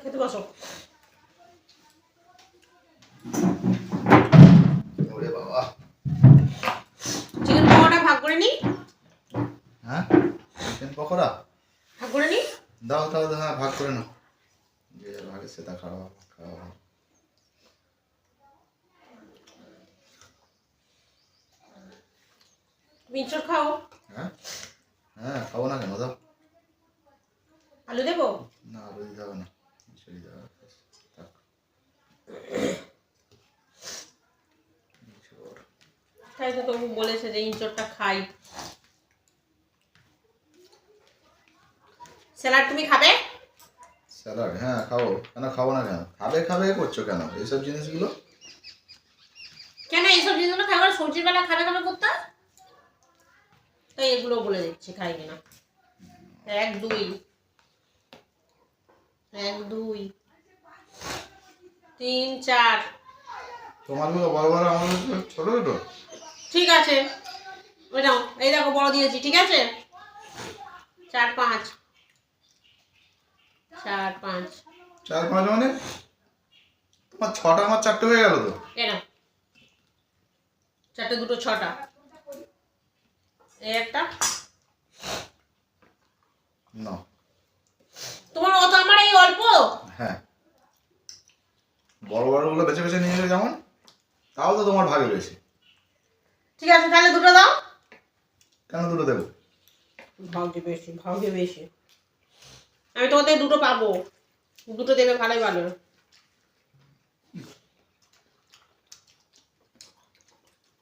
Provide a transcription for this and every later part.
খেতে বসো। ওরে বাবা, চিকেন পকোড়া ভাগ করে নি। হ্যাঁ চিকেন পকোড়া ভাগ করে নি। দাও তাহলে, হ্যাঁ ভাগ করে নাও, যে ভাগে সেটা খাওয়া খাওয়া। মিচর খাও। হ্যাঁ হ্যাঁ খাবো না কেন, দাও। আলু দেবো? না আলু দিতে হবে না, মিশরি দেওয়া থাক। তাই তো তবু বলেছে যে ইঁচড়টা খাই। স্যালাড তুমি খাবে? স্যালাড হ্যাঁ খাবো, কেন খাবো না কেন, খাবে খাবে করছো কেন এইসব জিনিসগুলো? কেন এইসব জিনিসগুলো খাই? ওরা সবজির বেলা খাবে খাবে করতে, তাই এগুলো বলে দিচ্ছি খাই কিনা। 1 2 1 2 3 4। তোমারগুলো বড় বড়, আমার ছোট ছোট। ঠিক আছে, ওই নাও, এই দেখো বড় দিয়েছি, ঠিক আছে। 4 5 4 5 4 5 মানে তোমার 6টা, আমার 4টে হয়ে গেল তো। এই নাও, 4টে 2টো 6টা। এই একটা না তোমার, অত আমার এই অল্প। হ্যাঁ বড় বড়গুলো বেছে বেছে নিয়ে গেলে যেমন, তাও তো তোমার ভাগে বেশি। ঠিক আছে তাহলে 2টো দাও। কেন 2টো দেবো? ভাগে বেশি, ভাগে বেশি। আমি তোমাদের 2টো পাবো, 2টো দেবে, ভালোই ভালো।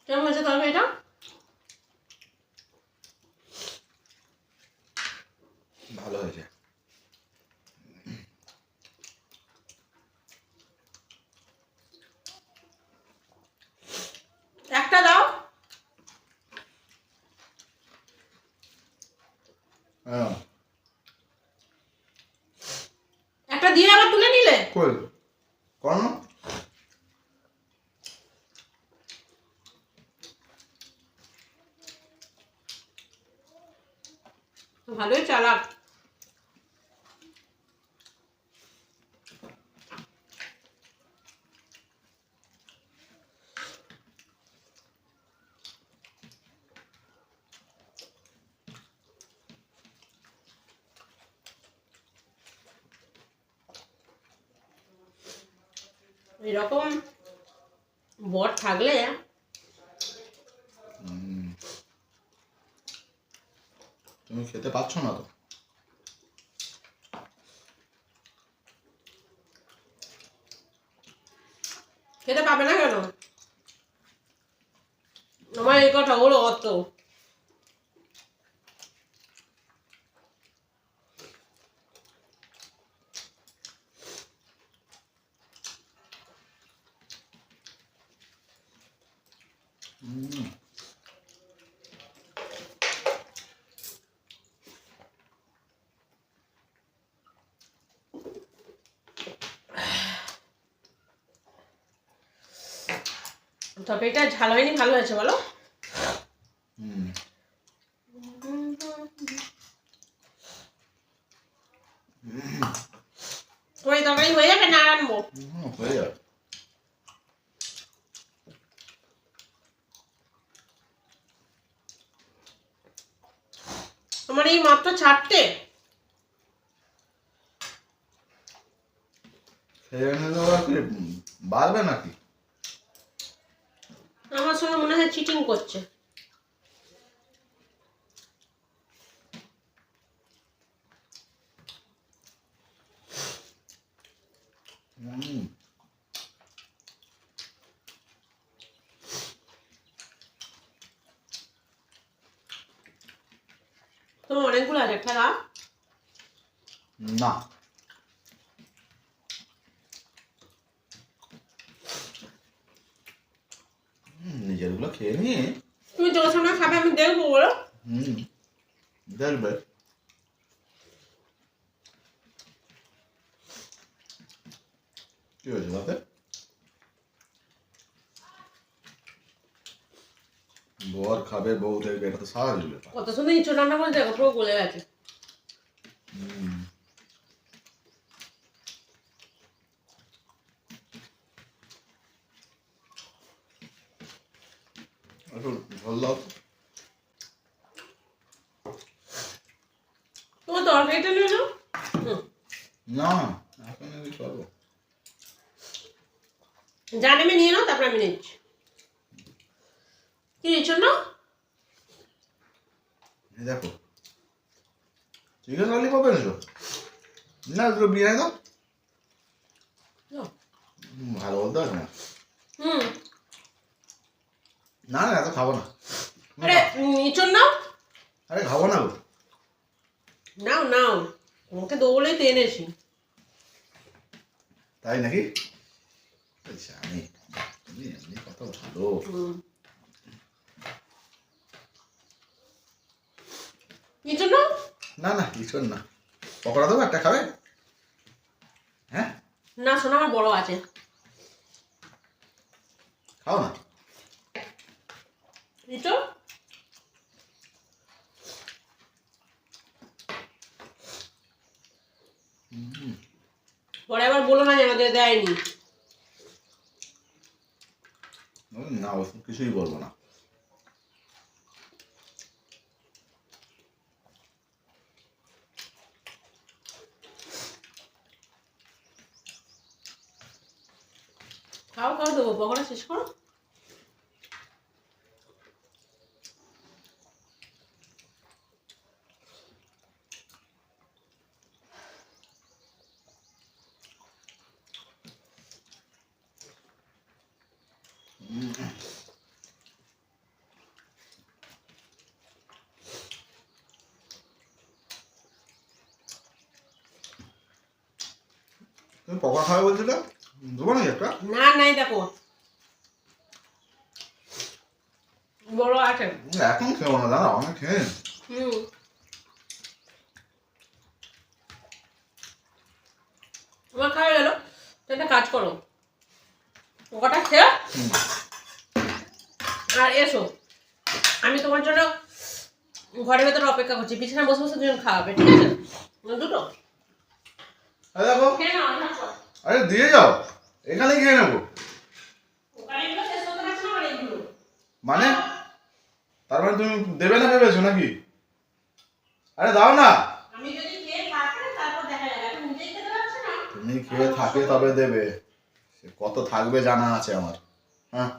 কেমন হয়েছে তরকারিটা? ভালো হয়েছে। একটা দাও। হ্যাঁ একটা দিয়ে আবার তুলে নিলে। কই করো না। ভালোই চালাক। এরকম বর থাকলে তুমি খেতে পাচ্ছ না তো। খেতে পাবে না কেন? আমার এই কথা হলো অত। তরকারিটা ঝাল হয়নি, ভালো হয়েছে বলো। তোমার তরকারি হয়ে যাবে না আনবো? হয়ে যাবে। আমার এই মাত্র 4টে। খেয়ে নিলে ওরা কি বাড়বে নাকি? আমার সঙ্গে মনে হয় চিটিং করছে। তোমার অনেকগুলো আছে, একটা দাও। না নিজেরগুলো খেয়ে নিয়ে তুমি তোর সঙ্গে খাবে, আমি দেখবো বলো। দেখবে। কি হয়েছে তাতে? বর খাবে, বউ দেখবে, এটা তো স্বাভাবিক ব্যাপার। কত সুন্দর ইঁচড় রান্না করে দেখো, পুরো গলে গেছে। একটু ঝোল দাও তো। তোমার তরকারিটা নিয়ে নাও। না এখন আমি চলো। জান আমি নিয়ে নাও, তারপর আমি নিচ্ছি। কি নিচ্ছ না? এই দেখো চিকেন ললিপপ এনেছো? না দুটো বিরিয়ানি দাও। ভালো বলতে পারছি না। হুম। না না এত খাবো না। আরে নিচ্ছ না? আরে খাবো না গো। নাও নাও, তোমাকে দেবো বলেই তো এনেছি। তাই নাকি? জানি তুমি এমনি কত ভালো। নিচ্ছ না? না না কিছু না। পকোড়া দেবো একটা খাবে? হ্যাঁ না শোনো, আমার বড় আছে। খাও না। নিচ্ছ? পরে আবার বলো না যে আমাদের দেয়নি। না ওসব কিছুই বলবো না। খাও খাও, দেবো, পকোড়া শেষ করো। তুমি পকোড়া খাবে বলছিলে, দেবো নাকি একটা? না নাই, দেখো বড় আছে। এখন খেবো না দাদা, অনেক খেয়ে নিন। হুম। তোমার খাওয়া গেল, তো একটা কাজ করো, ওটা খেয়ে আর এসো। আমি তোমার জন্য ঘরের ভেতরে অপেক্ষা করছি, বিছানা বসে বসে দুজন খাওয়াবে, ঠিক আছে? দুটো আরে দেখো, খেয়ে নাও, নাও। আরে দিয়ে যাও, এখানেই খেয়ে নেবো। ওখানে এগুলো শেষ করতে পারছি না, আর এগুলো মানে তার মানে তুমি দেবে না ভেবেছো নাকি? আরে দাও না। আমি যদি খেয়ে থাকি তারপর দেখা যাবে, এখন নিজেই খেতে পারছি না। তুমি খেয়ে থাকে তবে দেবে, সে কত থাকবে জানা আছে আমার। হ্যাঁ